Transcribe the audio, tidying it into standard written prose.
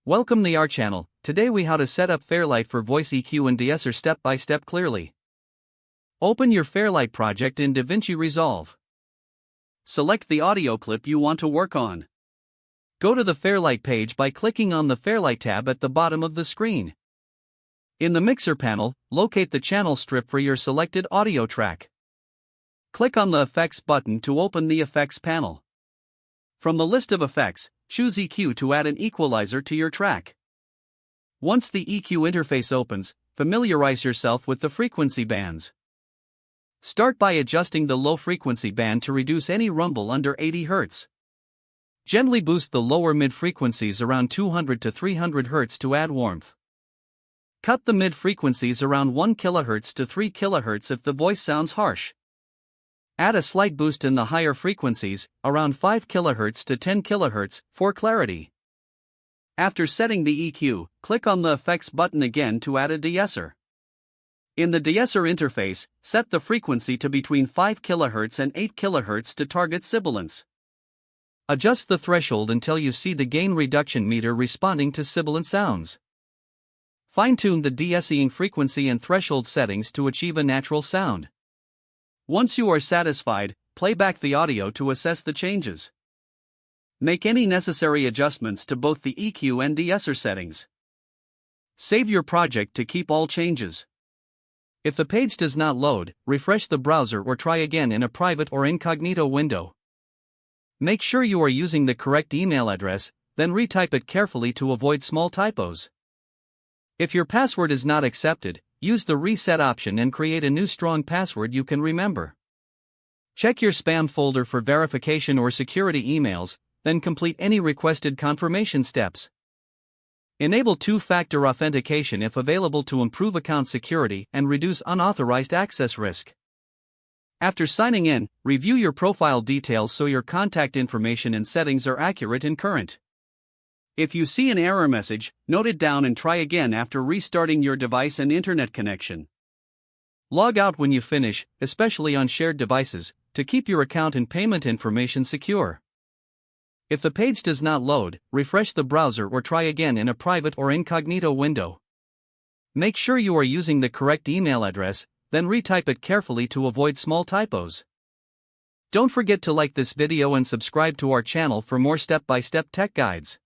Welcome to our channel. Today we how to set up Fairlight for voice EQ and de-esser step by step clearly. Open your Fairlight project in DaVinci Resolve. Select the audio clip you want to work on. Go to the Fairlight page by clicking on the Fairlight tab at the bottom of the screen. In the mixer panel, locate the channel strip for your selected audio track. Click on the Effects button to open the Effects panel. From the list of effects, choose EQ to add an equalizer to your track. Once the EQ interface opens, familiarize yourself with the frequency bands. Start by adjusting the low frequency band to reduce any rumble under 80 Hz. Gently boost the lower mid frequencies around 200 to 300 Hz to add warmth. Cut the mid frequencies around 1 kHz to 3 kHz if the voice sounds harsh. Add a slight boost in the higher frequencies, around 5 kHz to 10 kHz, for clarity. After setting the EQ, click on the Effects button again to add a de-esser. In the de-esser interface, set the frequency to between 5 kHz and 8 kHz to target sibilance. Adjust the threshold until you see the gain reduction meter responding to sibilant sounds. Fine-tune the de-essing frequency and threshold settings to achieve a natural sound. Once you are satisfied, play back the audio to assess the changes. Make any necessary adjustments to both the EQ and de-esser settings. Save your project to keep all changes. If the page does not load, refresh the browser or try again in a private or incognito window. Make sure you are using the correct email address, then retype it carefully to avoid small typos. If your password is not accepted, use the reset option and create a new strong password you can remember. Check your spam folder for verification or security emails, then complete any requested confirmation steps. Enable two-factor authentication if available to improve account security and reduce unauthorized access risk. After signing in, review your profile details so your contact information and settings are accurate and current. If you see an error message, note it down and try again after restarting your device and internet connection. Log out when you finish, especially on shared devices, to keep your account and payment information secure. If the page does not load, refresh the browser or try again in a private or incognito window. Make sure you are using the correct email address, then retype it carefully to avoid small typos. Don't forget to like this video and subscribe to our channel for more step-by-step tech guides.